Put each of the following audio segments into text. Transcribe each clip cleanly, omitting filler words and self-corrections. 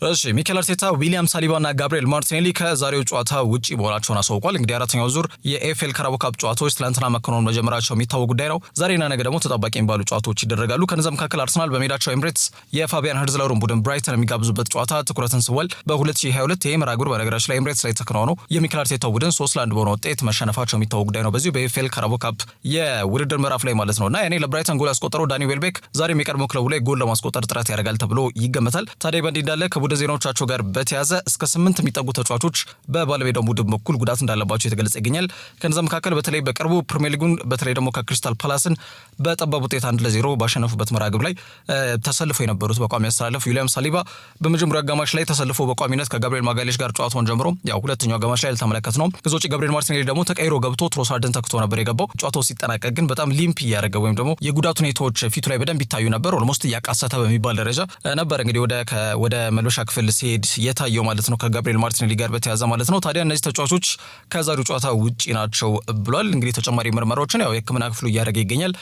እሺ ሚኬል አርቴታ ዊሊያም ሳሊባና ጋብሪኤል ማርቲኔሊ ከዛሬው ጨዋታ ውጪ መሆናቸውን አሳውቋል። እንግዲህ አራተኛው ዙር የኤፍኤል ካራቦ ካፕ ጨዋታዎች ትላንትና መከናወን መጀመራቸው የሚታወቅ ጉዳይ ነው። ዛሬና ነገ ደግሞ ተጠባቂ የሚባሉ ጨዋታዎች ይደረጋሉ። ከነዛ መካከል አርሰናል በሜዳቸው ኤምሬትስ የፋቢያን ሀርዝለሩን ቡድን ብራይተን የሚጋብዙበት ጨዋታ ትኩረትን ስቧል። በ2022 ይሄ መርሃ ግብር በነገራችን ላይ ኤምሬትስ ላይ ተከናውነው የሚኬል አርቴታው ቡድን 3-1 በሆነ ውጤት መሸነፋቸው የሚታወቅ ጉዳይ ነው። በዚሁ በኤፍኤል ካራቦ ካፕ የውድድር ምዕራፍ ላይ ማለት ነውና ያኔ ለብራይተን ጎል ያስቆጠረው ዳኒ ዌልቤክ ዛሬም የቀድሞ ክለቡ ላይ ጎል ለማስቆጠር ጥረት ያደርጋል ተብሎ ይገመታል። ታዲያ በእንዲህ እንዳለ ከቡድን ዜናዎቻቸው ጋር በተያዘ እስከ 8 የሚጠጉ ተጫዋቾች በባለሜዳው ቡድን በኩል ጉዳት እንዳለባቸው የተገለጸ ይገኛል። ከነዛ መካከል በተለይ በቅርቡ ፕሪሚየር ሊጉን በተለይ ደግሞ ከክሪስታል ፓላስን በጠባብ ውጤት 1-0 ባሸነፉበት መርሃ ግብር ላይ ተሰልፈው የነበሩት በቋሚ ያስተላለፉ ዊሊያም ሳሊባ በመጀመሪያው አጋማሽ ላይ ተሰልፎ በቋሚነት ከጋብሪኤል ማጋሌሽ ጋር ጨዋታውን ጀምሮ ያው ሁለተኛው አጋማሽ ላይ አልተመለከት ነው። ከዛ ውጪ ጋብሪኤል ማርቲኔሊ ደግሞ ተቀይሮ ገብቶ ትሮሳርድን ተክቶ ነበር የገባው። ጨዋታው ሲጠናቀቅ ግን በጣም ሊምፕ እያደረገ ወይም ደግሞ የጉዳት ሁኔታዎች ፊቱ ላይ በደንብ ይታዩ ነበር። ኦልሞስት እያቃሰተ በሚባል ደረጃ ነበር እንግዲህ ወደ መልበሻ ክፍል ሲሄድ የታየው ማለት ነው ከጋብሪኤል ማርቲኔሊ ጋር በተያያዘ ማለት ነው። ታዲያ እነዚህ ተጫዋቾች ከዛሬው ጨዋታ ውጪ ናቸው ብሏል። እንግዲህ ተጨማሪ ምርመራዎችን ያው የሕክምና ክፍሉ እያደረገ ይገኛል።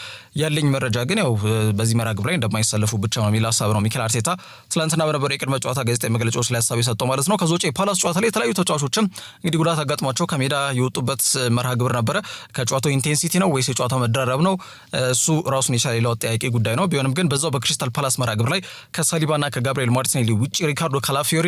ያለኝ መረጃ ግን ያው በዚህ መርሃ ግብር ላይ እንደማይሰለፉ ብቻ ነው የሚል ሀሳብ ነው ሚኬል አርቴታ ትላንትና በነበረው የቅድመ ጨዋታ ጋዜጣዊ መግለጫዎች ላይ ሀሳብ የሰጠው ማለት ነው። ከዛ ውጪ የፓላስ ጨዋታ ላይ የተለያዩ ተጫዋቾችም እንግዲህ ጉዳት አጋጥሟቸው ከሜዳ የወጡበት መርሃ ግብር ነበረ። ከጨዋታው ኢንቴንሲቲ ነው ወይስ የጨዋታው መደራረብ ነው? እሱ ራሱን የቻለ ሌላው ጥያቄ ጉዳይ ነው። ቢሆንም ግን በዛው በክሪስታል ፓላስ መርሃ ግብር ላይ ከሳሊባና ከጋብሪኤል ማርቲኔሊ ውጪ ሪካርዶ ካላፊዮሪ፣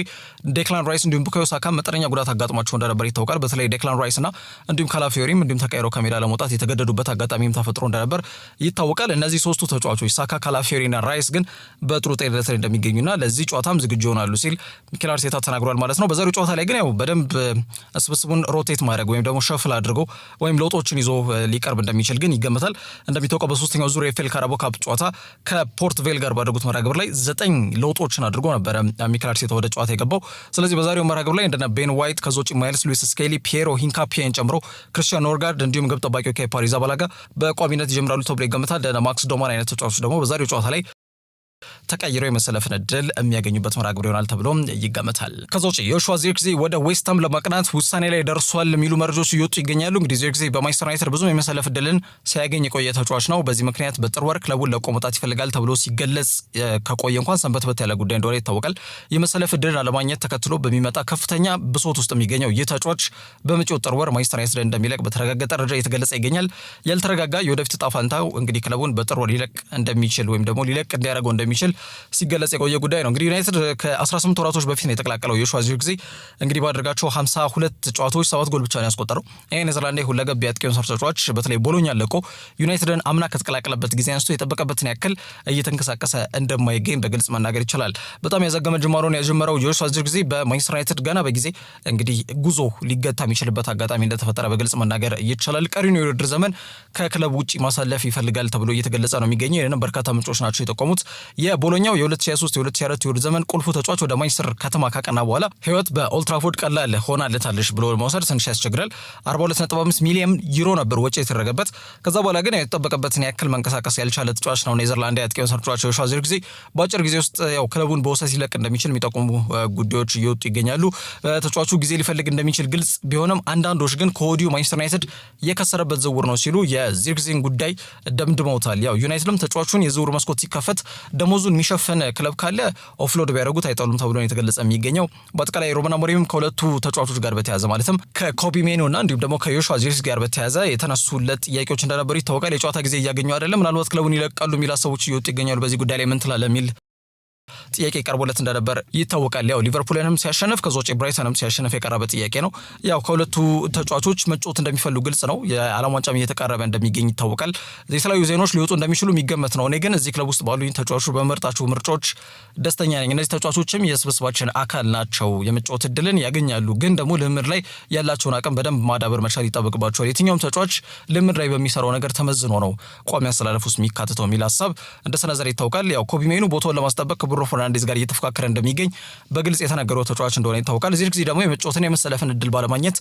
ዴክላን ራይስ እንዲሁም ቡካዮ ሳካ መጠነኛ ጉዳት አጋጥሟቸው እንደነበር ይታወቃል። በተለይ ዴክላን ራይስ እና እንዲሁም ካላፊዮሪም እንዲሁም ተቀይረው ከሜዳ ለመውጣት የተገደዱበት አጋጣሚም ተፈጥሮ እንደነበር ይታወቃል። እነዚህ ሶስቱ ተጫዋቾች ሳካ፣ ካላፊዮሪና ራይስ ግን በጥሩ ጤንነት ላይ እንደሚገኙና ለዚህ ጨዋታም ዝግጁ ይሆናሉ ሲል ሚኬል አርቴታ ተናግሯል ማለት ነው። በዛሬው ጨዋታ ላይ ግን ያው በደንብ ስብስቡን ሮቴት ማድረግ ወይም ደግሞ ሸፍል አድርጎ ወይም ለውጦችን ይዞ ሊቀርብ እንደሚችል ግን ይገመታል። እንደሚታወቀው በሶስተኛው ዙር የኤፍኤል ካራቦ ካፕ ጨዋታ ከፖርት ቬል ጋር ባደረጉት መርሃ ግብር ላይ 9 ለውጦችን አድርጎ ነበረ ሚኬል አርቴታ ወደ ጨዋታ የገባው። ስለዚህ በዛሬው መርሃ ግብር ላይ እንደነ ቤን ዋይት ከዞጪ ማይልስ ሉዊስ ስኬሊ፣ ፒየሮ ሂንካፒየን ጨምሮ ክርስቲያን ኖርጋርድ እንዲሁም ግብ ጠባቂው ኬፓ አሪዛባላጋ በቋሚነት ይጀምራሉ ተብሎ ይገመታል። ማክስ ዶማን አይነት ተጫዋቾች ደግሞ በዛሬው ጨዋታ ላይ ተቀይረው የመሰለፍን እድል የሚያገኙበት መርሃ ግብር ይሆናል ተብሎ ይገመታል። ከዛ ውጪ ዮሹዋ ዚርክዜ ወደ ዌስትሃም ለማቅናት ውሳኔ ላይ ደርሷል የሚሉ መረጃዎች እየወጡ ይገኛሉ። እንግዲህ ዚርክዜ በማንቸስተር ዩናይትድ ብዙም የመሰለፍ እድልን ሲያገኝ የቆየ ተጫዋች ነው። በዚህ ምክንያት በጥር ወር ክለቡን ለቆ መውጣት ይፈልጋል ተብሎ ሲገለጽ ከቆየ እንኳን ሰንበትበት ያለ ጉዳይ እንደሆነ ይታወቃል። የመሰለፍ እድልን አለማግኘት ተከትሎ በሚመጣ ከፍተኛ ብሶት ውስጥ የሚገኘው ይህ ተጫዋች በመጪው ጥር ወር ማንቸስተር ዩናይትድ እንደሚለቅ በተረጋገጠ ደረጃ እየተገለጸ ይገኛል። ያልተረጋጋ የወደፊት ዕጣ ፈንታው እንግዲህ ክለቡን በጥር ወር ሊለቅ እንደሚችል ወይም ደግሞ ሊለቅ እንዲያደርገው እንደሚችል ሲገለጽ የቆየ ጉዳይ ነው። እንግዲህ ዩናይትድ ከ18 ወራቶች በፊት ነው የተቀላቀለው ዮሹዋ ዚርክዜ እንግዲህ ባደረጋቸው 52 ጨዋታዎች 7 ጎል ብቻ ነው ያስቆጠረው። ይሄ ኔዘርላንድ ሁለገብ የአጥቂ መስመር ተጫዋች በተለይ ቦሎኛ ለቆ ዩናይትድን አምና ከተቀላቀለበት ጊዜ አንስቶ የጠበቀበትን ያክል እየተንቀሳቀሰ እንደማይገኝ በግልጽ መናገር ይችላል። በጣም ያዘገመ ጅማሮን ያጀመረው ዮሹዋ ዚርክዜ በማንቸስተር ዩናይትድ ገና በጊዜ እንግዲህ ጉዞ ሊገታ የሚችልበት አጋጣሚ እንደተፈጠረ በግልጽ መናገር ይችላል። ቀሪውን የውድድር ዘመን ከክለብ ውጪ ማሳለፍ ይፈልጋል ተብሎ እየተገለጸ ነው የሚገኘው። ይህንን በርካታ ምንጮች ናቸው የጠቆሙት። የቦሎኛው የ2023-2024 የውድድር ዘመን ቁልፉ ተጫዋች ወደ ማንቸስተር ከተማ ካቀና በኋላ ህይወት በኦልትራፎርድ ቀላል ሆናለታለች ብሎ መውሰድ ትንሽ ያስቸግራል። 42.5 ሚሊዮን ዩሮ ነበር ወጪ የተደረገበት። ከዛ በኋላ ግን የተጠበቀበትን ያክል መንቀሳቀስ ያልቻለ ተጫዋች ነው ኔዘርላንድ የአጥቂ መስመር ተጫዋች ዮሹዋ ዚርክዜ። በአጭር ጊዜ ውስጥ ያው ክለቡን በውሰት ሊለቅ እንደሚችል የሚጠቁሙ ጉዳዮች እየወጡ ይገኛሉ። ተጫዋቹ ጊዜ ሊፈልግ እንደሚችል ግልጽ ቢሆንም አንዳንዶች ግን ከወዲሁ ማንቸስተር ዩናይትድ የከሰረበት ዝውውር ነው ሲሉ የዚርክዜን ጉዳይ ደምድመውታል። ያው ዩናይትድም ተጫዋቹን የዝውውር መስኮት ሲከፈት ደሞዙን የሚሸፈን ክለብ ካለ ኦፍሎድ ቢያደርጉት አይጠሉም ተብሎ ነው የተገለጸ የሚገኘው። በአጠቃላይ ሩበን አሞሪም ከሁለቱ ተጫዋቾች ጋር በተያያዘ ማለትም ከኮቢ ሜኑ እና እንዲሁም ደግሞ ከዮሹዋ ዚርክዜ ጋር በተያያዘ የተነሱለት ጥያቄዎች እንደነበሩ ይታወቃል። የጨዋታ ጊዜ እያገኙ አይደለም፣ ምናልባት ክለቡን ይለቃሉ የሚል ሀሳቦች እየወጡ ይገኛሉ። በዚህ ጉዳይ ላይ ምን ትላለህ የሚል ጥያቄ ቀርቦለት እንደነበር ይታወቃል። ያው ሊቨርፑልንም ሲያሸንፍ ከዛ ውጪ ብራይተንም ሲያሸንፍ የቀረበ ጥያቄ ነው። ያው ከሁለቱ ተጫዋቾች መጫወት እንደሚፈልጉ ግልጽ ነው። የዓለም ዋንጫም እየተቃረበ እንደሚገኝ ይታወቃል። የተለያዩ ዜናዎች ሊወጡ እንደሚችሉ የሚገመት ነው። እኔ ግን እዚህ ክለብ ውስጥ ባሉ ተጫዋቾች በመርጣቸው ምርጫዎች ደስተኛ ነኝ። እነዚህ ተጫዋቾችም የስብስባችን አካል ናቸው። የመጫወት እድልን ያገኛሉ፣ ግን ደግሞ ልምድ ላይ ያላቸውን አቅም በደንብ ማዳበር መቻል ይጠበቅባቸዋል። የትኛውም ተጫዋች ልምድ ላይ በሚሰራው ነገር ተመዝኖ ነው ቋሚ አስተላለፍ ውስጥ የሚካተተው የሚል ሀሳብ እንደሰነዘረ ይታወቃል። ያው ኮቢ ሜኑ ቦታውን ለማስጠበቅ ብሩኖ ፈርናንዴዝ ጋር እየተፈካከረ እንደሚገኝ በግልጽ የተናገረው ተጫዋች እንደሆነ ይታወቃል። ዚርክዜ ደግሞ የመጫወትን የመሰለፍን እድል ባለማግኘት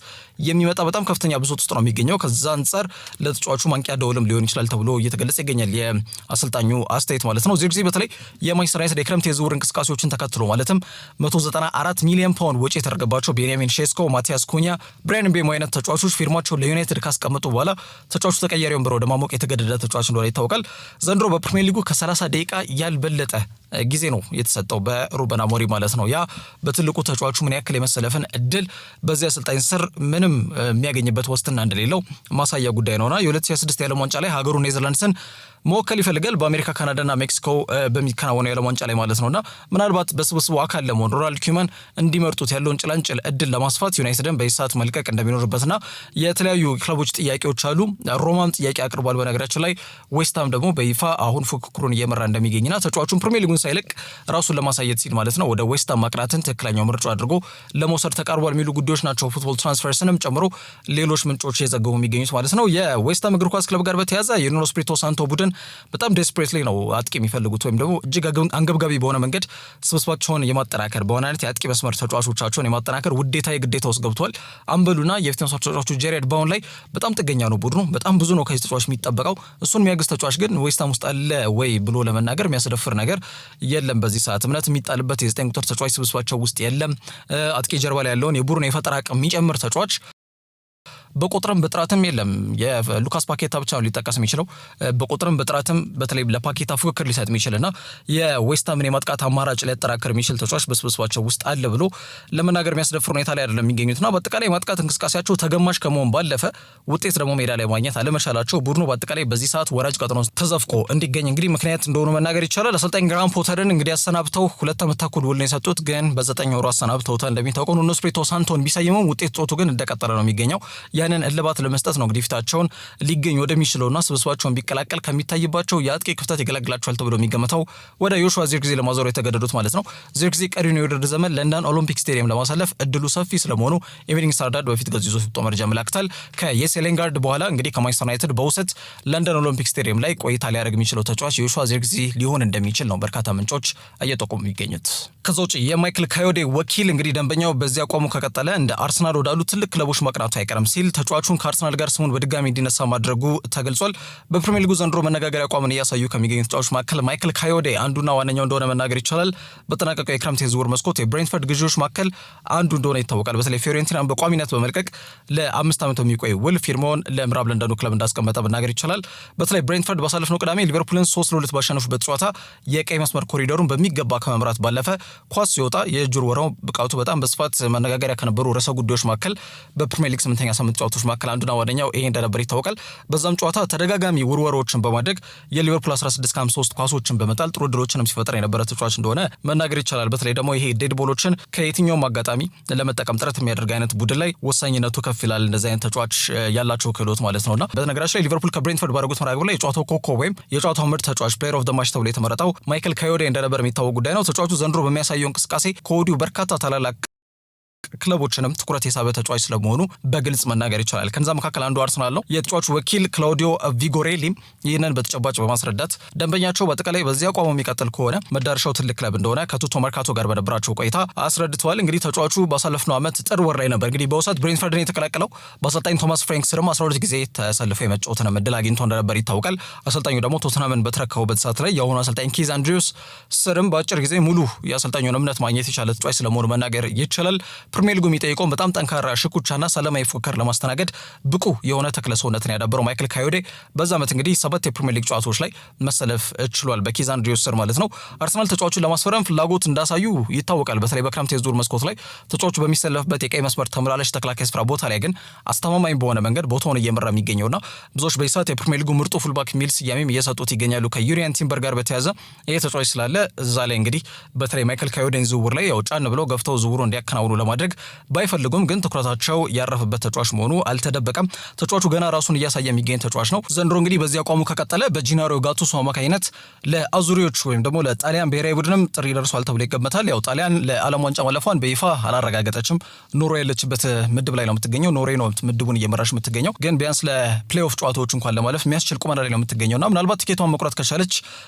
የሚመጣ በጣም ከፍተኛ ብሶት ውስጥ ነው የሚገኘው። ከዛ አንጻር ለተጫዋቹ ማንቂያ ደወልም ሊሆን ይችላል ተብሎ እየተገለጸ ይገኛል። የአሰልጣኙ አስተያየት ማለት ነው። ዚርክዜ በተለይ የማንቸስተር ዩናይትድ የክረምት የዝውውር እንቅስቃሴዎችን ተከትሎ ማለትም 194 ሚሊዮን ፓውንድ ወጪ የተደረገባቸው ቤንያሚን ሼስኮ፣ ማቲያስ ኩኛ፣ ብራያን ምቤሞ አይነት ተጫዋቾች ፊርማቸውን ለዩናይትድ ካስቀመጡ በኋላ ተጫዋቹ ተቀያሪ ወንበር ወደ ማሞቅ የተገደደ ተጫዋች እንደሆነ ይታወቃል። ዘንድሮ በፕሪሚየር ሊጉ ከ30 ደቂቃ ያልበለጠ ጊዜ ነው የተሰጠው በሩበን አሞሪም ማለት ነው። ያ በትልቁ ተጫዋቹ ምን ያክል የመሰለፍን እድል በዚህ አሰልጣኝ ስር ምንም የሚያገኝበት ዋስትና እንደሌለው ማሳያ ጉዳይ ነውና የ2026 የዓለም ዋንጫ ላይ ሀገሩ ኔዘርላንድስን መወከል ይፈልጋል በአሜሪካ ካናዳና ሜክሲኮ በሚከናወነው የዓለም ዋንጫ ላይ ማለት ነውና ምናልባት በስብስቡ አካል ለመሆን ሮናልድ ኩማን እንዲመርጡት ያለውን ጭላንጭል እድል ለማስፋት ዩናይትድን በይሳት መልቀቅ እንደሚኖርበትና የተለያዩ ክለቦች ጥያቄዎች አሉ። ሮማም ጥያቄ አቅርቧል። በነገራችን ላይ ዌስትሃም ደግሞ በይፋ አሁን ፉክክሩን እየመራ እንደሚገኝና ተጫዋቹን ፕሪሚየር ሊጉን ሳይለቅ ራሱን ለማሳየት ሲል ማለት ነው ወደ ዌስትሃም ማቅናትን ትክክለኛው ምርጫ አድርጎ ለመውሰድ ተቃርቧል የሚሉ ጉዳዮች ናቸው ፉትቦል ትራንስፈርስንም ጨምሮ ሌሎች ምንጮች የዘገቡ የሚገኙት ማለት ነው። የዌስትሃም እግር ኳስ ክለብ ጋር በተያያዘ የኑኖ ስፒሪቶ ሳንቶ ቡድን በጣም ዴስፕሬትሊ ነው አጥቂ የሚፈልጉት ወይም ደግሞ እጅግ አንገብጋቢ በሆነ መንገድ ስብስባቸውን የማጠናከር በሆነ አይነት የአጥቂ መስመር ተጫዋቾቻቸውን የማጠናከር ግዴታ ውስጥ ገብቷል። አምበሉና የፊት መስመር ተጫዋቹ ጄሬድ ባውን ላይ በጣም ጥገኛ ነው ቡድኑ። በጣም ብዙ ነው ከዚህ ተጫዋች የሚጠበቀው። እሱን የሚያግዝ ተጫዋች ግን ዌስትሃም ውስጥ አለ ወይ ብሎ ለመናገር የሚያስደፍር ነገር የለም። በዚህ ሰዓት እምነት የሚጣልበት የ9 ቁጥር ተጫዋች ስብስባቸው ውስጥ የለም። አጥቂ ጀርባ ላይ ያለውን የቡድኑ የፈጠራ አቅም የሚጨምር ተጫዋች በቁጥርም በጥራትም የለም። የሉካስ ፓኬታ ብቻ ነው ሊጠቀስ የሚችለው። በቁጥርም በጥራትም በተለይ ለፓኬታ ፉክክር ሊሰጥ የሚችልና የዌስትሃምን የማጥቃት አማራጭ ሊያጠናክር የሚችል ተጫዋች በስብስባቸው ውስጥ አለ ብሎ ለመናገር የሚያስደፍር ሁኔታ ላይ አይደለም የሚገኙትና በአጠቃላይ የማጥቃት እንቅስቃሴያቸው ተገማሽ ከመሆን ባለፈ ውጤት ደግሞ ሜዳ ላይ ማግኘት አለመቻላቸው ቡድኑ በአጠቃላይ በዚህ ሰዓት ወራጅ ቀጠና ውስጥ ተዘፍቆ እንዲገኝ እንግዲህ ምክንያት እንደሆኑ መናገር ይቻላል። አሰልጣኝ ግራም ፖተርን እንግዲህ አሰናብተው 2 ዓመት ተኩል ውል ነው የሰጡት፣ ግን በ9 ወሩ አሰናብተውታል። እንደሚታወቀው ኑኖ ስፒሪቶ ሳንቶን ቢሰይመው ውጤት ጦቱ ግን እንደቀጠለ ነው የሚገኘው። ያንን እልባት ለመስጠት ነው እንግዲህ ፊታቸውን ሊገኝ ወደሚችለውና ስብስባቸውን ቢቀላቀል ከሚታይባቸው የአጥቂ ክፍተት ይገላግላቸዋል ተብሎ የሚገመተው ወደ ዮሹዋ ዚርክዜ ለማዞር የተገደዱት ማለት ነው። ዚርክዜ ቀሪውን የውድድር ዘመን ለንደን ኦሎምፒክ ስቴዲየም ለማሳለፍ እድሉ ሰፊ ስለመሆኑ ኢቭኒንግ ስታንዳርድ በፊት ገጽ ይዞ ሲወጣ መረጃ ያመለክታል። ከጄሴ ሊንጋርድ በኋላ እንግዲህ ከማንቸስተር ዩናይትድ በውሰት ለንደን ኦሎምፒክ ስቴዲየም ላይ ቆይታ ሊያደርግ የሚችለው ተጫዋች ዮሹዋ ዚርክዜ ሊሆን እንደሚችል ነው በርካታ ምንጮች እየጠቆሙ የሚገኙት። ከዛ ውጭ የማይክል ካዮዴ ወኪል እንግዲህ ደንበኛው በዚህ አቋሙ ከቀጠለ እንደ አርሰናል ወዳሉ ትልቅ ክለቦች ማቅናቱ አይቀርም ሲል ተጫዋቹን ከአርሰናል ጋር ስሙን በድጋሚ እንዲነሳ ማድረጉ ተገልጿል። በፕሪሚየር ሊጉ ዘንድሮ መነጋገሪያ አቋምን እያሳዩ ከሚገኙ ተጫዋቾች መካከል ማይክል ካዮዴ አንዱና ዋነኛው እንደሆነ መናገር ይቻላል። በተጠናቀቀው የክረምት የዝውውር መስኮት የብሬንትፈርድ ግዢዎች መካከል አንዱ እንደሆነ ይታወቃል። በተለይ ፊዮሬንቲናን በቋሚነት በመልቀቅ ለ5 ዓመት የሚቆይ ውል ፊርማውን ለምዕራብ ለንደኑ ክለብ እንዳስቀመጠ መናገር ይቻላል። በተለይ ብሬንትፈርድ ባሳለፍነው ቅዳሜ ሊቨርፑልን 3-2 ባሸነፉበት ጨዋታ የቀይ መስመር ኮሪደሩን በሚገባ ከመምራት ባለፈ ኳስ ሲወጣ የእጅር ወራው ብቃቱ በጣም በስፋት መነጋገሪያ ከነበሩ ርዕሰ ጉዳዮች መካከል በፕሪሚየር ሊግ 8ኛ ሳምንት ጨዋታዎች መካከል አንዱና ዋነኛው ይሄ እንደነበር ይታወቃል። በዛም ጨዋታ ተደጋጋሚ ውርወሮችን በማድረግ የሊቨርፑል 16-53 ኳሶችን በመጣል ጥሩ ድሎችንም ሲፈጠር የነበረ ተጫዋች እንደሆነ መናገር ይቻላል። በተለይ ደግሞ ይሄ ዴድ ቦሎችን ከየትኛውም አጋጣሚ ለመጠቀም ጥረት የሚያደርግ አይነት ቡድን ላይ ወሳኝነቱ ከፍ ይላል። እንደዚህ አይነት ተጫዋች ያላቸው ክህሎት ማለት ነውና በነገራችን ላይ ሊቨርፑል ከብሬንትፈርድ ባደረጉት መርሃ ግብር ላይ የጨዋታው ኮከብ ወይም የጨዋታው ምርጥ ተጫዋች ፕሌየር ኦፍ ዘ ማች ተብሎ የተመረጠው ማይክል ካዮዴ እንደነበር የሚታወቅ ጉዳይ ነው። ተጫዋቹ ዘንድሮ በሚያሳየው እንቅስቃሴ ከወዲሁ በርካታ ታላላቅ ክለቦችንም ትኩረት የሳበ ተጫዋች ስለመሆኑ በግልጽ መናገር ይቻላል። ከነዛ መካከል አንዱ አርሰናል ነው። የተጫዋቹ ወኪል ክላውዲዮ ቪጎሬሊ ይህንን በተጨባጭ በማስረዳት ደንበኛቸው በአጠቃላይ በዚህ አቋሙ የሚቀጥል ከሆነ መዳረሻው ትልቅ ክለብ እንደሆነ ከቱቶ መርካቶ ጋር በነበራቸው ቆይታ አስረድተዋል። እንግዲህ ተጫዋቹ ባሳለፍነው ዓመት ጥር ወር ላይ ነበር እንግዲህ በውሰት ብሬንትፈርድን የተቀላቀለው። በአሰልጣኝ ቶማስ ፍራንክ ስርም 12 ጊዜ ተሰልፎ የመጫወትን እድል አግኝቶ እንደነበር ይታወቃል። አሰልጣኙ ደግሞ ቶተንሃምን በተረከቡበት ሰዓት ላይ የአሁኑ አሰልጣኝ ኪዝ አንድሪውስ ስርም በአጭር ጊዜ ሙሉ የአሰልጣኙን እምነት ማግኘት የቻለ ተጫዋች ስለመሆኑ መናገር ይቻላል። ፕሪሚየር ሊጉ የሚጠይቀው በጣም ጠንካራ ሽኩቻና ሰላማዊ ፉክክር ለማስተናገድ ብቁ የሆነ ተክለ ሰውነትን ያዳበረው ማይክል ካዮዴ በዛ ዓመት እንግዲህ 7 የፕሪሚየር ሊግ ጨዋታዎች ላይ መሰለፍ ችሏል በኪዝ አንድሪውስ ስር ማለት ነው። አርሰናል ተጫዋቹን ለማስፈረም ፍላጎት እንዳሳዩ ይታወቃል። በተለይ በክረምት የዝውውር መስኮት ላይ ተጫዋቹ በሚሰለፍበት የቀይ መስመር ተመላላሽ ተከላካይ ስፍራ ቦታ ላይ ግን አስተማማኝ በሆነ መንገድ ቦታውን እየመራ የሚገኘውና ብዙዎች በይሳት የፕሪሚየር ሊጉ ምርጡ ፉልባክ ሚል ስያሜም እየሰጡት ይገኛሉ። ከዩሪያን ቲምበር ጋር በተያዘ ይሄ ተጫዋች ስላለ እዛ ላይ እንግዲህ በተለይ ማይክል ካዮዴን ዝውውር ላይ ያው ጫን ብለው ገፍተው ዝውውሩ እንዲያከናውኑ ለማድረግ ባይፈልጉም ግን ትኩረታቸው ያረፈበት ተጫዋች መሆኑ አልተደበቀም። ተጫዋቹ ገና ራሱን እያሳየ የሚገኝ ተጫዋች ነው። ዘንድሮ እንግዲህ በዚህ አቋሙ ከቀጠለ በጂናሮ ጋቱሶ አማካኝነት ለአዙሪዎች ወይም ደግሞ ለጣሊያን ብሔራዊ ቡድንም ጥሪ ደርሷል ተብሎ ይገመታል። ያው ጣሊያን ለዓለም ዋንጫ ማለፏን በይፋ አላረጋገጠችም። ኖርዌይ ያለችበት ምድብ ላይ ነው የምትገኘው። ኖርዌይ ነው ምድቡን እየመራች የምትገኘው። ግን ቢያንስ ለፕሌይኦፍ ጨዋታዎች እንኳን ለማለፍ የሚያስችል ቁመና ላይ ነው የምትገኘውና ምናልባት ቲኬቷን መቁረጥ ከቻለች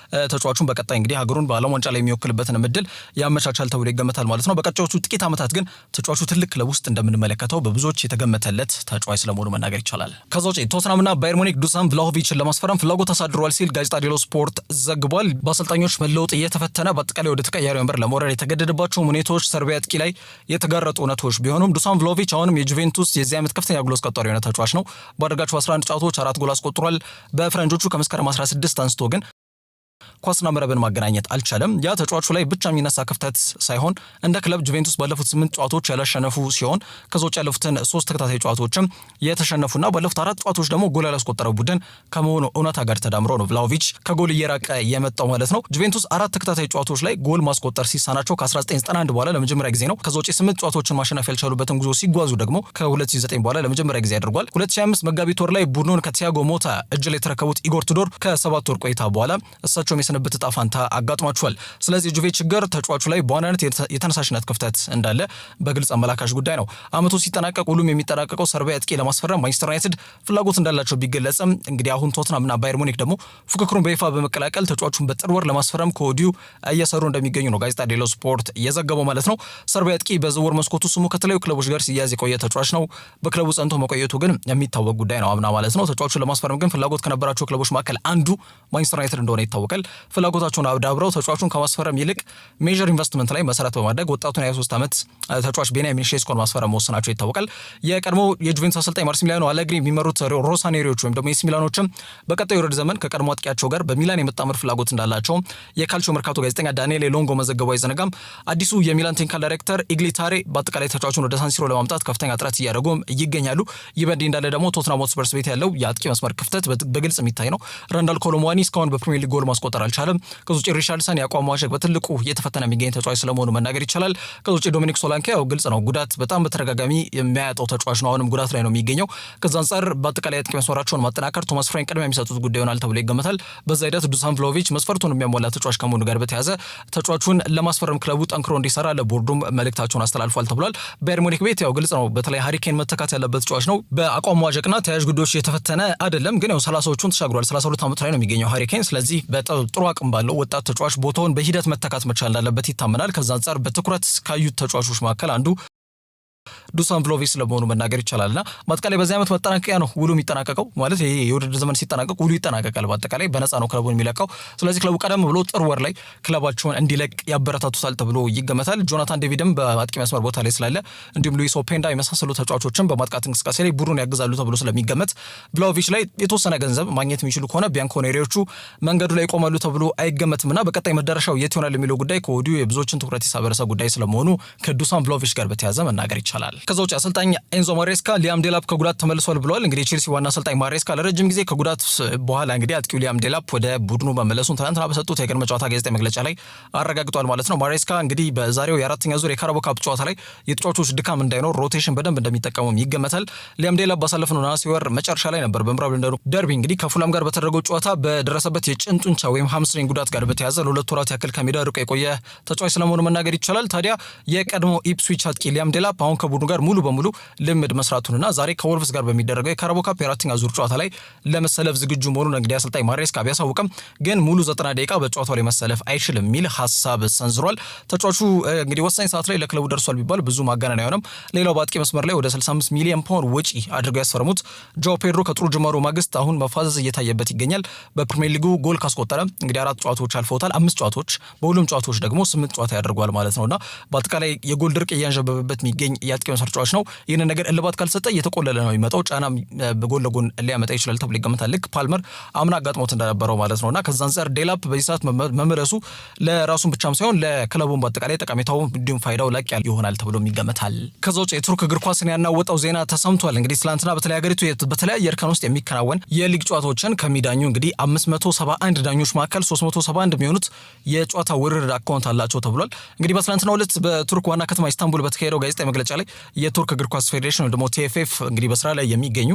ተጫዋቹን በቀጣይ እንግዲህ ሀገሩን በዓለም ዋንጫ ላይ የሚወክልበትን ምድል ያመቻቻል ተብሎ ይገመታል ማለት ነው። በቀጣዮቹ ጥቂት ዓመታት ግን ተጫዋቹ ትልቅ ክለብ ውስጥ እንደምንመለከተው በብዙዎች የተገመተለት ተጫዋች ስለመሆኑ መናገር ይቻላል። ከዛ ውጪ ቶተንሃምና ባየር ሙኒክ ዱሳን ቭላሆቪችን ለማስፈረም ፍላጎት አሳድሯል ሲል ጋዜጣ ዴሎ ስፖርት ዘግቧል። በአሰልጣኞች መለወጥ እየተፈተነ በአጠቃላይ ወደ ተቀያሪ ወንበር ለመውረድ የተገደደባቸው ሁኔታዎች ሰርቢያ አጥቂ ላይ የተጋረጡ እውነቶች ቢሆኑም ዱሳን ቭላሆቪች አሁንም የጁቬንቱስ የዚህ ዓመት ከፍተኛ ጎል አስቆጣሪ የሆነ ተጫዋች ነው። ባደረጋቸው 11 ጨዋታዎች 4 ጎል አስቆጥሯል። በፈረንጆቹ ከመስከረም 16 አንስቶ ግን ኳስና መረብን ማገናኘት አልቻለም። ያ ተጫዋቹ ላይ ብቻ የሚነሳ ክፍተት ሳይሆን እንደ ክለብ ጁቬንቱስ ባለፉት 8 ጨዋታዎች ያላሸነፉ ሲሆን ከዛው ያለፉትን 3 ተከታታይ ጨዋታዎችም የተሸነፉና ባለፉት 4 ጨዋታዎች ደግሞ ጎል ያላስቆጠረው ቡድን ከመሆኑ እውነታ ጋር ተዳምሮ ነው ቭላሆቪች ከጎል እየራቀ የመጣው ማለት ነው። ጁቬንቱስ 4 ተከታታይ ጨዋታዎች ላይ ጎል ማስቆጠር ሲሳናቸው ከ1991 በኋላ ለመጀመሪያ ጊዜ ነው። ከዛው 8 ጨዋታዎችን ማሸነፍ ያልቻሉበትን ጉዞ ሲጓዙ ደግሞ ከ2009 በኋላ ለመጀመሪያ ጊዜ አድርጓል። 2025 መጋቢት ወር ላይ ቡድኑን ከቲያጎ ሞታ እጅ ላይ የተረከቡት ኢጎር ቱዶር ከ7 ወር ቆይታ በኋላ እሳቸውም የስንብት ዕጣ ፈንታ አጋጥሟቸዋል። ስለዚህ ጁቬ ችግር ተጫዋቹ ላይ በዋናነት የተነሳሽነት ክፍተት እንዳለ በግልጽ አመላካሽ ጉዳይ ነው። አመቱ ሲጠናቀቅ ሁሉም የሚጠናቀቀው ሰርቢያ አጥቂ ለማስፈረም ማንቸስተር ዩናይትድ ፍላጎት እንዳላቸው ቢገለጽም እንግዲህ አሁን ቶትናምና ባየር ሙኒክ ደግሞ ፉክክሩን በይፋ በመቀላቀል ተጫዋቹን በጥር ወር ለማስፈረም ከወዲሁ እየሰሩ እንደሚገኙ ነው ጋዜጣ ዴሎ ስፖርት እየዘገበው ማለት ነው። ሰርቢያ አጥቂ በዝውውር መስኮቱ ስሙ ከተለያዩ ክለቦች ጋር ሲያዝ የቆየ ተጫዋች ነው። በክለቡ ጸንቶ መቆየቱ ግን የሚታወቅ ጉዳይ ነው አምና ማለት ነው። ተጫዋቹን ለማስፈረም ግን ፍላጎት ከነበራቸው ክለቦች መካከል አንዱ ማንቸስተር ዩናይትድ እንደሆነ ይታወቃል። ፍላጎታቸውን አዳብረው ተጫዋቹን ከማስፈረም ይልቅ ሜጀር ኢንቨስትመንት ላይ መሰረት በማድረግ ወጣቱን 23 ዓመት ተጫዋች ቤንያሚን ሼስኮን ማስፈረም መወሰናቸው ይታወቃል። የቀድሞ የጁቬንቱስ አሰልጣኝ ማርሲሚሊያኖ አሌግሪ የሚመሩት ሮሳኔሪዎች ወይም ደግሞ ኤሲ ሚላኖችም በቀጣዩ ውድድር ዘመን ከቀድሞ አጥቂያቸው ጋር በሚላን የመጣመር ፍላጎት እንዳላቸው የካልቺዮ መርካቶ ጋዜጠኛ ዳንኤል ሎንጎ መዘገቡ አይዘነጋም። አዲሱ የሚላን ቴክኒካል ዳይሬክተር ኢግሊታሬ በአጠቃላይ ተጫዋቹን ወደ ሳንሲሮ ለማምጣት ከፍተኛ ጥረት እያደረጉ ይገኛሉ። ይህ በእንዲህ እንዳለ ደግሞ ቶትናም ሆትስፐርስ ቤት ያለው የአጥቂ መስመር ክፍተት በግልጽ የሚታይ ነው። ራንዳል ኮሎሙዋኒ እስካሁን በፕሪሚየር ሊግ ጎል ማስቆጠር አልቻለም። ከዚህ ውጪ ሪቻርልሰን ያቋም ማዋዠቅ በትልቁ እየተፈተነ የሚገኝ ተጫዋች ስለመሆኑ መናገር ይቻላል። ከዚህ ውጪ ዶሚኒክ ሶላንኬ ያው ግልጽ ነው ጉዳት በጣም በተደጋጋሚ የሚያያጠው ተጫዋች ነው። አሁንም ጉዳት ላይ ነው የሚገኘው። ከዛ አንፃር በአጠቃላይ አጥቂ መስመራቸውን ማጠናከር ቶማስ ፍራንክ ቅድሚያ የሚሰጡት ጉዳይ ይሆናል ተብሎ ይገመታል። በዛ ሂደት ዱሳን ቭላሆቪች መስፈርቱን የሚያሟላ ተጫዋች ከመሆኑ ጋር በተያያዘ ተጫዋቹን ለማስፈረም ክለቡ ጠንክሮ እንዲሰራ ለቦርዱም መልእክታቸውን አስተላልፏል ተብሏል። ባየር ሙኒክ ቤት ያው ግልጽ ነው በተለይ ሃሪኬን መተካት ያለበት ተጫዋች ነው። በአቋም መዋዠቅና ተያያዥ ጉዳዮች የተፈተነ አይደለም፣ ግን ያው 30ዎቹን ተሻግሯል። 32 ዓመት ላይ ነው የሚገኘው ሃሪኬን። ስለዚህ ጥሩ አቅም ባለው ወጣት ተጫዋች ቦታውን በሂደት መተካት መቻል እንዳለበት ይታመናል። ከዛ አንፃር በትኩረት ካዩት ተጫዋቾች መካከል አንዱ ዱሳን ቭላሆቪች ስለመሆኑ መናገር ይቻላልና በአጠቃላይ በዚህ ዓመት መጠናቀቂያ ነው ውሉ የሚጠናቀቀው ማለት ይሄ የውድድር ዘመን ሲጠናቀቅ ውሉ ይጠናቀቃል። በአጠቃላይ በነፃ ነው ክለቡን የሚለቀው። ስለዚህ ክለቡ ቀደም ብሎ ጥር ወር ላይ ክለባቸውን እንዲለቅ ያበረታቱታል ተብሎ ይገመታል። ጆናታን ዴቪድም በአጥቂ መስመር ቦታ ላይ ስላለ እንዲሁም ሉዊስ ኦፔንዳ የመሳሰሉ ተጫዋቾችን በማጥቃት እንቅስቃሴ ላይ ቡድኑን ያግዛሉ ተብሎ ስለሚገመት ቭላሆቪች ላይ የተወሰነ ገንዘብ ማግኘት የሚችሉ ከሆነ ቢያንኮኔሪዎቹ መንገዱ ላይ ይቆማሉ ተብሎ አይገመትምና በቀጣይ መዳረሻው የት ይሆናል የሚለው ጉዳይ ከወዲሁ የብዙዎችን ትኩረት የሳበረሰ ጉዳይ ስለመሆኑ ከዱሳን ቭላሆቪች ጋር በተያያዘ መናገር ይቻላል። ከዛ ውጭ አሰልጣኝ ኤንዞ ማሬስካ ሊያም ዴላፕ ከጉዳት ተመልሷል ብለዋል። እንግዲህ ቼልሲ ዋና አሰልጣኝ ማሬስካ ለረጅም ጊዜ ከጉዳት በኋላ እንግዲህ አጥቂው ሊያም ዴላፕ ወደ ቡድኑ መመለሱን ትናንትና በሰጡት የቅድመ ጨዋታ ጋዜጣዊ መግለጫ ላይ አረጋግጧል ማለት ነው። ማሬስካ እንግዲህ በዛሬው የአራተኛ ዙር የካራቦ ካፕ ጨዋታ ላይ የተጫዋቾች ድካም እንዳይኖር ሮቴሽን በደንብ እንደሚጠቀሙም ይገመታል። ሊያም ዴላፕ ባሳለፍነው ነሐሴ ወር መጨረሻ ላይ ነበር በምዕራብ ለንደኑ ደርቢ እንግዲህ ከፉላም ጋር በተደረገው ጨዋታ በደረሰበት የጭን ጡንቻ ወይም ሃምስትሪንግ ጉዳት ጋር በተያያዘ ለሁለት ወራት ያክል ከሜዳ ርቆ የቆየ ተጫዋች ስለመሆኑ መናገር ይቻላል። ታዲያ የቀድሞ ኢፕስዊች አጥቂ ሊያም ዴላፕ አሁን ከቡድኑ ጋር ሙሉ በሙሉ ልምድ መስራቱንና ዛሬ ከወልቭስ ጋር በሚደረገው የካራቦ ካፕ የአራተኛ ዙር ጨዋታ ላይ ለመሰለፍ ዝግጁ መሆኑን እንግዲህ አሰልጣኝ ማሬስካ ቢያሳውቅም ግን ሙሉ 90 ደቂቃ በጨዋታው ላይ መሰለፍ አይችልም የሚል ሐሳብ ሰንዝሯል። ተጫዋቹ እንግዲህ ወሳኝ ሰዓት ላይ ለክለቡ ደርሷል ቢባል ብዙ ማጋነን አይሆንም። ሌላው በአጥቂ መስመር ላይ ወደ 65 ሚሊዮን ፓውንድ ወጪ አድርገው ያስፈረሙት ጆ ፔድሮ ከጥሩ ጅማሮ ማግስት አሁን መፋዘዝ እየታየበት ይገኛል። በፕሪሚየር ሊጉ ጎል ካስቆጠረ እንግዲህ 4 ጨዋታዎች አልፈውታል። 5 ጨዋታዎች በሁሉም ጨዋታዎች ደግሞ 8 ጨዋታ ያደርጓል ማለት ነውና በአጠቃላይ የጎል ድርቅ እያንዣበበበት የሚገኝ የአጥቂ መስመር ተጫዋች ነው። ይህንን ነገር እልባት ካልሰጠ እየተቆለለ ነው የሚመጣው። ጫና በጎን ለጎን ሊያመጣ ይችላል ተብሎ ይገመታል። ልክ ፓልመር አምና አጋጥሞት እንደነበረው ማለት ነውና ከዛ አንፃር ዴላፕ በዚህ ሰዓት መመለሱ ለራሱም ብቻም ሳይሆን ለክለቡም በአጠቃላይ ጠቀሜታው እንዲሁም ፋይዳው ላቅ ያለ ይሆናል ተብሎ ይገመታል። ከዛ ውጭ የቱርክ እግር ኳስን ያናወጣው ዜና ተሰምቷል። እንግዲህ ትላንትና በተለይ ሀገሪቱ በተለያየ እርከን ውስጥ የሚከናወን የሊግ ጨዋታዎችን ከሚዳኙ እንግዲህ 571 ዳኞች መካከል 371 የሚሆኑት የጨዋታ ውርርድ አካውንት አላቸው ተብሏል። እንግዲህ በትላንትናው ዕለት በቱርክ ዋና ከተማ ኢስታንቡል በተካሄደው ጋዜጣዊ መግለጫ ላይ የቱርክ እግር ኳስ ፌዴሬሽን ወይ ደግሞ ቲኤፍኤፍ እንግዲህ በስራ ላይ የሚገኙ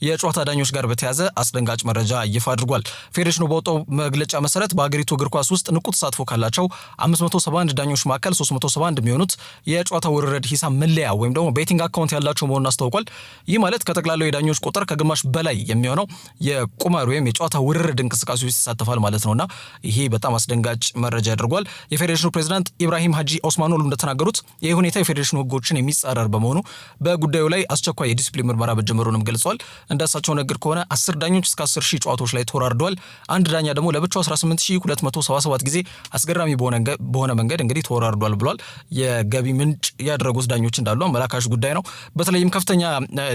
የጨዋታ ዳኞች ጋር በተያያዘ አስደንጋጭ መረጃ ይፋ አድርጓል። ፌዴሬሽኑ በወጣው መግለጫ መሰረት በአገሪቱ እግር ኳስ ውስጥ ንቁ ተሳትፎ ካላቸው 571 ዳኞች መካከል 371 የሚሆኑት የጨዋታ ውርርድ ሂሳብ መለያ ወይም ደግሞ ቤቲንግ አካውንት ያላቸው መሆኑን አስታውቋል። ይህ ማለት ከጠቅላላው የዳኞች ቁጥር ከግማሽ በላይ የሚሆነው የቁማር ወይም የጨዋታ ውርርድ እንቅስቃሴ ውስጥ ይሳተፋል ማለት ነውና ይሄ በጣም አስደንጋጭ መረጃ ያደርጓል። የፌዴሬሽኑ ፕሬዝዳንት ኢብራሂም ሀጂ ኦስማኖል እንደተናገሩት ይህ ሁኔታ የፌዴሬሽኑ ሕጎችን የሚጻረር በመሆኑ በጉዳዩ ላይ አስቸኳይ የዲስፕሊን ምርመራ መጀመሩንም ገልጸዋል። እንደሳቸው ነገር ከሆነ 10 ዳኞች እስከ 10,000 ጨዋታዎች ላይ ተወራርደዋል። አንድ ዳኛ ደግሞ ለብቻው 18277 ጊዜ አስገራሚ በሆነ መንገድ እንግዲህ ተወራርዷል ብሏል። የገቢ ምንጭ ያደረጉት ዳኞች እንዳሉ አመላካሽ ጉዳይ ነው። በተለይም ከፍተኛ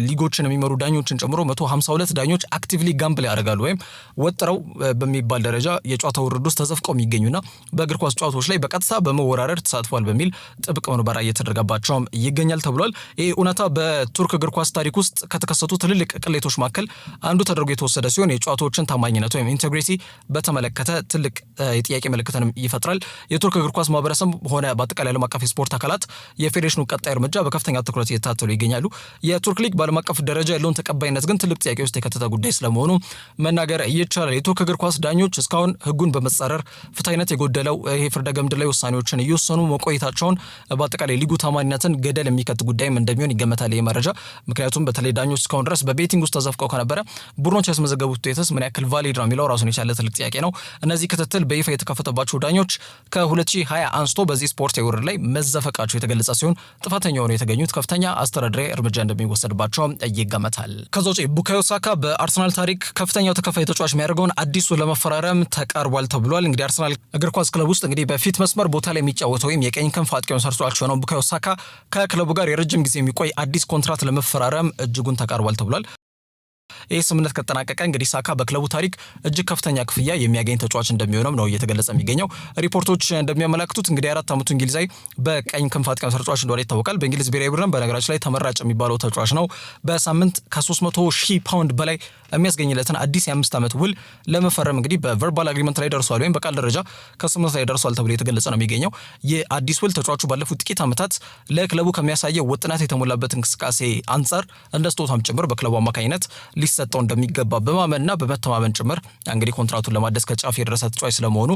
ሊጎችን የሚመሩ ዳኞችን ጨምሮ 152 ዳኞች አክቲቭሊ ጋምብል ያደርጋሉ ወይም ወጥረው በሚባል ደረጃ የጨዋታ ውርድ ውስጥ ተዘፍቀው የሚገኙና በእግር ኳስ ጨዋታዎች ላይ በቀጥታ በመወራረድ ተሳትፏል በሚል ጥብቅ ምርመራ እየተደረገባቸውም ይገኛል ተብሏል። ይህ እውነታ በቱርክ እግር ኳስ ታሪክ ውስጥ ከተከሰቱ ትልልቅ ቅሌቶች መካከል አንዱ ተደርጎ የተወሰደ ሲሆን የጨዋታዎችን ታማኝነት ወይም ኢንቴግሪቲ በተመለከተ ትልቅ የጥያቄ ምልክትንም ይፈጥራል። የቱርክ እግር ኳስ ማህበረሰብ ሆነ በአጠቃላይ ዓለም አቀፍ የስፖርት አካላት የፌዴሬሽኑ ቀጣይ እርምጃ በከፍተኛ ትኩረት እየተከታተሉ ይገኛሉ። የቱርክ ሊግ በዓለም አቀፍ ደረጃ ያለውን ተቀባይነት ግን ትልቅ ጥያቄ ውስጥ የከተተ ጉዳይ ስለመሆኑ መናገር ይቻላል። የቱርክ እግር ኳስ ዳኞች እስካሁን ህጉን በመጻረር ፍትሐዊነት የጎደለው ይሄ ፍርደ ገምድል ላይ ውሳኔዎችን እየወሰኑ መቆየታቸውን በአጠቃላይ ሊጉ ታማኝነትን ገደል የሚከት ጉዳይም እንደሚሆን ይገመታል። ይህ መረጃ ምክንያቱም በተለይ ዳኞች እስካሁን ድረስ በቤቲንግ ውስጥ ተዘፍቀው ከነበረ ቡድኖች ያስመዘገቡት ውጤትስ ምን ያክል ቫሊድ ነው የሚለው ራሱን የቻለ ትልቅ ጥያቄ ነው። እነዚህ ክትትል በይፋ የተከፈተባቸው ዳኞች ከ2020 አንስቶ በዚህ ስፖርት ውርድ ላይ መዘፈቃቸው የተገለጸ ሲሆን ጥፋተኛ ሆነው የተገኙት ከፍተኛ አስተዳደራዊ እርምጃ እንደሚወሰድባቸው ይገመታል። ከዛ ውጪ ቡካዮ ሳካ በአርሰናል ታሪክ ከፍተኛው ተከፋይ ተጫዋች የሚያደርገውን አዲሱ ለመፈራረም ተቃርቧል ተብሏል። እንግዲህ አርሰናል እግር ኳስ ክለብ ውስጥ እንግዲህ በፊት መስመር ቦታ ላይ የሚጫወተው ወይም የቀኝ ክንፍ አጥቂውን ሰርቷቸው ነው ቡካዮ ሳካ ከክለቡ ጋር የረጅም ጊዜ የሚቆይ አዲስ ኮንትራት ለመፈራረም እጅጉን ተቃርቧል ተብሏል። ይህ ስምምነት ከተጠናቀቀ እንግዲህ ሳካ በክለቡ ታሪክ እጅግ ከፍተኛ ክፍያ የሚያገኝ ተጫዋች እንደሚሆንም ነው እየተገለጸ የሚገኘው። ሪፖርቶች እንደሚያመላክቱት እንግዲህ 4 ዓመቱ እንግሊዛዊ በቀኝ ክንፍ አጥቂ ተጫዋች እንደሆነ ይታወቃል። በእንግሊዝ ብሔራዊ ቡድን በነገራችን ላይ ተመራጭ የሚባለው ተጫዋች ነው። በሳምንት ከ300,000 ፓውንድ በላይ የሚያስገኝለትን አዲስ የ5 ዓመት ውል ለመፈረም እንግዲህ በቨርባል አግሪመንት ላይ ደርሷል ወይም በቃል ደረጃ ከስምምነት ላይ ደርሷል ተብሎ የተገለጸ ነው የሚገኘው። የአዲስ ውል ተጫዋቹ ባለፉት ጥቂት ዓመታት ለክለቡ ከሚያሳየው ወጥነት የተሞላበት እንቅስቃሴ አንጻር እንደ ስጦታም ጭምር በክለቡ አማካኝነት ሊሰጠው እንደሚገባ በማመንና በመተማመን ጭምር እንግዲህ ኮንትራቱን ለማደስ ከጫፍ የደረሰ ተጫዋች ስለመሆኑ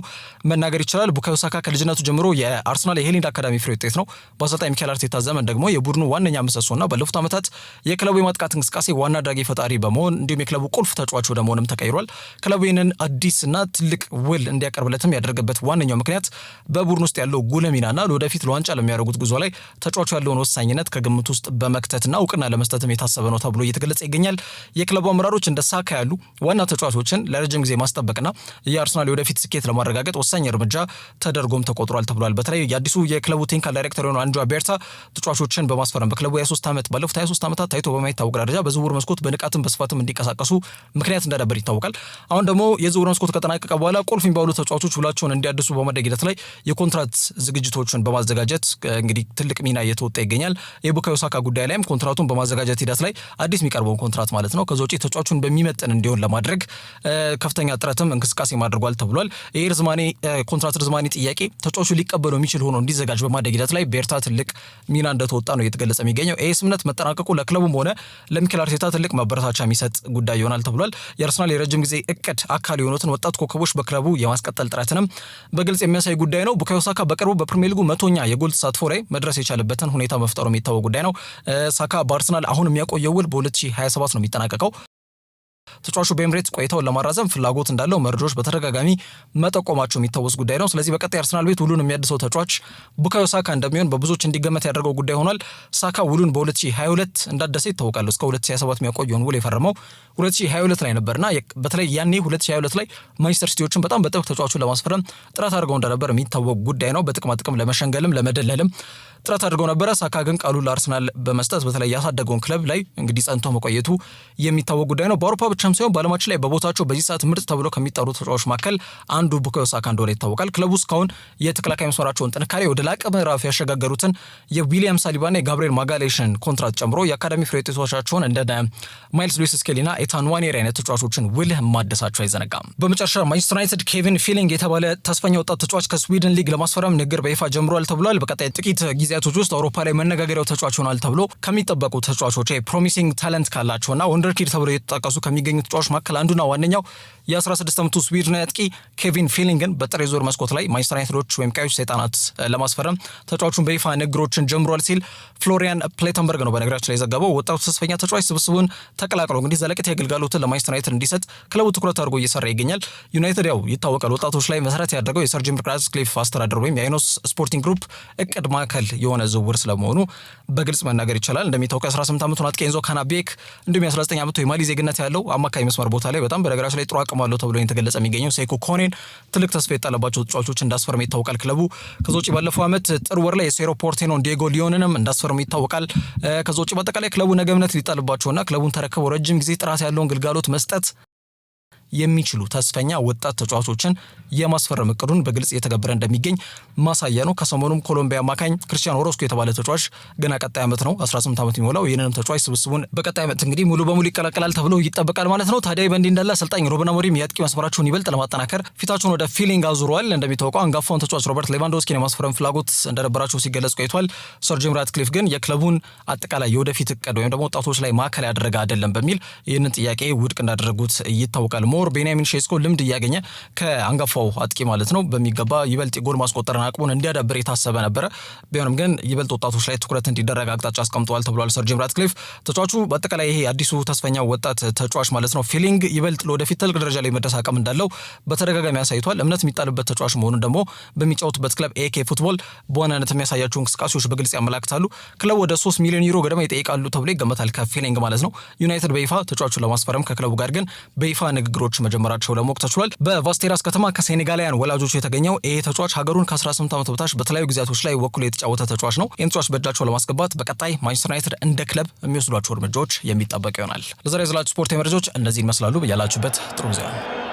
መናገር ይችላል። ቡካዮ ሳካ ከልጅነቱ ጀምሮ የአርሰናል የሄሊንድ አካዳሚ ፍሬ ውጤት ነው። በአሰልጣኝ ሚኬል አርቴታ ዘመን ደግሞ የቡድኑ ዋነኛ ምሰሶና ባለፉት ዓመታት የክለቡ የማጥቃት እንቅስቃሴ ዋና አድራጊ ፈጣሪ በመሆን እንዲሁም የክለቡ ቁልፍ ተጫዋች ወደ መሆንም ተቀይሯል። ክለቡ ይህንን አዲስና ትልቅ ውል እንዲያቀርብለትም ያደረገበት ዋነኛው ምክንያት በቡድን ውስጥ ያለው ጉልህ ሚናና ለወደፊት ለዋንጫ ለሚያደርጉት ጉዞ ላይ ተጫዋቹ ያለውን ወሳኝነት ከግምት ውስጥ በመክተትና እውቅና ለመስጠትም የታሰበ ነው ተብሎ እየተገለጸ ይገኛል። የክለቡ አመራሮች እንደ ሳካ ያሉ ዋና ተጫዋቾችን ለረጅም ጊዜ ማስጠበቅና የአርሰናል የወደፊት ስኬት ለማረጋገጥ ወሳኝ እርምጃ ተደርጎም ተቆጥሯል ተብሏል። በተለይ የአዲሱ የክለቡ ቴክኒካል ዳይሬክተር የሆነው አንድሪያ ቤርታ ተጫዋቾችን በማስፈረም በክለቡ ባለፉት 23 ዓመታት ታይቶ በማይታወቅ ደረጃ በዝውውር መስኮት በንቃትም በስፋትም እንዲንቀሳቀሱ ምክንያት እንደነበር ይታወቃል። አሁን ደግሞ የዝውውር መስኮት ከተጠናቀቀ በኋላ ቁልፍ የሚባሉ ተጫዋቾች ውላቸውን እንዲያድሱ በማድረግ ሂደት ላይ የኮንትራት ዝግጅቶችን በማዘጋጀት እንግዲህ ትልቅ ሚና እየተወጣ ይገኛል። የቡካዮ ሳካ ጉዳይ ላይም ኮንትራቱን በማዘጋጀት ሂደት ላይ አዲስ የሚቀርበውን ኮንትራት ማለት ነው ከዛ ውጪ ተጫዋቹን በሚመጥን እንዲሆን ለማድረግ ከፍተኛ ጥረትም እንቅስቃሴ ማድረጓል ተብሏል። ይህ ኮንትራት ርዝማኔ ጥያቄ ተጫዋቹ ሊቀበለው የሚችል ሆኖ እንዲዘጋጅ በማድረግ ሂደት ላይ ቤርታ ትልቅ ሚና እንደተወጣ ነው እየተገለጸ የሚገኘው። ይህ ስምምነት መጠናቀቁ ለክለቡም ሆነ ለሚኬል አርቴታ ትልቅ ማበረታቻ የሚሰጥ ጉዳይ ይሆናል ተብሏል። የአርሰናል የረጅም ጊዜ እቅድ አካል የሆኑትን ወጣት ኮከቦች በክለቡ የማስቀጠል ጥረትንም በግልጽ የሚያሳይ ጉዳይ ነው። ቡካዮ ሳካ በቅርቡ በፕሪሚየር ሊጉ 100ኛ የጎል ተሳትፎ ላይ መድረስ የቻለበትን ሁኔታ መፍጠሩ የሚታወቅ ጉዳይ ነው። ሳካ በአርሰናል አሁን የሚያቆየው ውል በ2027 ነው የሚጠናቀቀው። ተጫዋቹ በኤምሬትስ ቆይታውን ለማራዘም ፍላጎት እንዳለው መረጃዎች በተደጋጋሚ መጠቆማቸው የሚታወስ ጉዳይ ነው። ስለዚህ በቀጣይ አርሰናል ቤት ውሉን የሚያድሰው ተጫዋች ቡካዮ ሳካ እንደሚሆን በብዙዎች እንዲገመት ያደርገው ጉዳይ ሆኗል። ሳካ ውሉን በ2022 እንዳደሰ ይታወቃል። እስከ 2027 የሚያቆየውን ውል የፈረመው 2022 ላይ ነበርና በተለይ ያኔ 2022 ላይ ማንቸስተር ሲቲዎችን በጣም በጥብቅ ተጫዋቹን ለማስፈረም ጥረት አድርገው እንደነበር የሚታወቅ ጉዳይ ነው። በጥቅማ ጥቅም ለመሸንገልም ለመደለልም ጥረት አድርገው ነበረ። ሳካ ግን ቃሉን ለአርሰናል በመስጠት በተለይ ያሳደገውን ክለብ ላይ እንግዲህ ጸንቶ መቆየቱ የሚታወቅ ጉዳይ ነው። በአውሮፓ ብቻም ሳይሆን በዓለማችን ላይ በቦታቸው በዚህ ሰዓት ምርጥ ተብሎ ከሚጠሩ ተጫዋቾች መካከል አንዱ ቡካዮ ሳካ እንደሆነ ይታወቃል። ክለቡ እስካሁን የተከላካይ መስመራቸውን ጥንካሬ ወደ ላቀ ምዕራፍ ያሸጋገሩትን የዊሊያም ሳሊባና የጋብሪኤል ማጋሌሽን ኮንትራት ጨምሮ የአካዳሚ ፍሬ ውጤቶቻቸውን እንደ ማይልስ ሉዊስ ስኬሊና ኤታን ዋኔሪ አይነት ተጫዋቾችን ውል ማደሳቸው አይዘነጋም። በመጨረሻ ማንቸስተር ዩናይትድ ኬቪን ፊሊንግ የተባለ ተስፈኛ ወጣት ተጫዋች ከስዊድን ሊግ ለማስፈረም ንግግር በይፋ ጀምሯል ተብሏል። በቀጣይ ጥቂት ጊዜያቶች ውስጥ አውሮፓ ላይ መነጋገሪያው ተጫዋች ሆኗል ተብሎ ከሚጠበቁ ተጫዋቾች ፕሮሚሲንግ ታለንት ካላቸውና ወንደርኪድ ተብሎ የተጠቀሱ ከሚገኙ ተጫዋቾች መካከል አንዱና ዋነኛው የ16 ዓመቱ ስዊድናዊ አጥቂ ኬቪን ፊሊንግን በጥር የዝውውር መስኮት ላይ ማንቸስተር ዩናይትዶች ወይም ቀዮች ሰይጣናት ለማስፈረም ተጫዋቹን በይፋ ንግግሮችን ጀምሯል ሲል ፍሎሪያን ፕሌተንበርግ ነው በነገራችን ላይ የዘገበው። ወጣቱ ተስፈኛ ተጫዋች ስብስቡን ተቀላቅሎ እንግዲህ ዘለቀታዊ አገልግሎትን ለማንቸስተር ዩናይትድ እንዲሰጥ ክለቡ ትኩረት አድርጎ እየሰራ ይገኛል። ዩናይትድ ያው ይታወቃል ወጣቶች ላይ መሰረት ያደረገው የሰር ጂም ራትክሊፍ አስተዳደር ወይም የአይኖስ ስፖርቲንግ ግሩፕ እቅድ ማዕከል የሆነ ዝውውር ስለመሆኑ በግልጽ መናገር ይቻላል። እንደሚታወቀው 18 ዓመቱን አጥቂ ኤንዞ ካናቤክ እንዲሁም የ19 ዓመቱ የማሊ ዜግነት ያለው አማካይ መስመር ቦታ ላይ በጣም በነገራችን ላይ ጥሩ አቅም አለው ተብሎ የተገለጸ የሚገኘው ሴኮ ኮኔን ትልቅ ተስፋ የጣለባቸው ተጫዋቾች እንዳስፈረመ ይታወቃል። ክለቡ ከዛ ውጪ ባለፈው ዓመት ጥር ወር ላይ የሴሮ ፖርቴኖን ዲየጎ ሊዮንንም እንዳስፈረመ ይታወቃል። ከዛ ውጪ በአጠቃላይ ክለቡ ነገ እምነት ሊጣልባቸውና ክለቡን ተረክበው ረጅም ጊዜ ጥራት ያለውን ግልጋሎት መስጠት የሚችሉ ተስፈኛ ወጣት ተጫዋቾችን የማስፈረም እቅዱን በግልጽ እየተገበረ እንደሚገኝ ማሳያ ነው። ከሰሞኑም ኮሎምቢያ አማካኝ ክርስቲያኖ ኦሮስኮ የተባለ ተጫዋች ገና ቀጣይ ዓመት ነው 18 ዓመት የሚሞላው። ይህንንም ተጫዋች ስብስቡን በቀጣይ ዓመት እንግዲህ ሙሉ በሙሉ ይቀላቀላል ተብሎ ይጠበቃል ማለት ነው። ታዲያ በእንዲህ እንዳለ አሰልጣኝ ሩበን አሞሪም የአጥቂ መስመራቸውን ይበልጥ ለማጠናከር ፊታቸውን ወደ ፊሊንግ አዙረዋል። እንደሚታወቀው አንጋፋውን ተጫዋች ሮበርት ሌቫንዶስኪን የማስፈረም ፍላጎት እንደነበራቸው ሲገለጽ ቆይቷል። ሰር ጂም ራትክሊፍ ግን የክለቡን አጠቃላይ የወደፊት እቅድ ወይም ደግሞ ወጣቶች ላይ ማዕከል ያደረገ አይደለም በሚል ይህንን ጥያቄ ውድቅ እንዳደረጉት ይታወቃል። ሞር ቤንያሚን ሼስኮ ልምድ እያገኘ ከአንጋፋው አጥቂ ማለት ነው በሚገባ ይበልጥ ጎል ማስቆጠርን አቅሙን እንዲያዳብር የታሰበ ነበረ። ቢሆንም ግን ይበልጥ ወጣቶች ላይ ትኩረት እንዲደረግ አቅጣጫ አስቀምጠዋል ተብሏል። ሰር ጂም ራትክሊፍ ተጫዋቹ በአጠቃላይ ይሄ አዲሱ ተስፈኛው ወጣት ተጫዋች ማለት ነው ፊሊንግ ይበልጥ ለወደፊት ትልቅ ደረጃ ላይ መድረስ አቅም እንዳለው በተደጋጋሚ ያሳይቷል። እምነት የሚጣልበት ተጫዋች መሆኑን ደግሞ በሚጫወቱበት ክለብ ኤኬ ፉትቦል በዋናነት የሚያሳያቸው እንቅስቃሴዎች በግልጽ ያመላክታሉ። ክለቡ ወደ 3 ሚሊዮን ዩሮ ገደማ ይጠይቃሉ ተብሎ ይገመታል ከፊሊንግ ማለት ነው። ዩናይትድ በይፋ ተጫዋቹን ለማስፈረም ከክለቡ ጋር ግን በይፋ ንግግሮች መጀመራቸው ለሞቅ ተችሏል። በቫስቴራስ ከተማ ከሴኔጋላውያን ወላጆቹ የተገኘው ይሄ ተጫዋች ሀገሩን ከ18 ዓመት በታች በተለያዩ ጊዜያቶች ላይ ወክሎ የተጫወተ ተጫዋች ነው። ይህን ተጫዋች በእጃቸው ለማስገባት በቀጣይ ማንቸስተር ዩናይትድ እንደ ክለብ የሚወስዷቸው እርምጃዎች የሚጠበቅ ይሆናል። ለዛሬ ያዝላችሁ ስፖርታዊ መረጃዎች እነዚህን ይመስላሉ። ያላችሁበት ጥሩ ጊዜ ነው።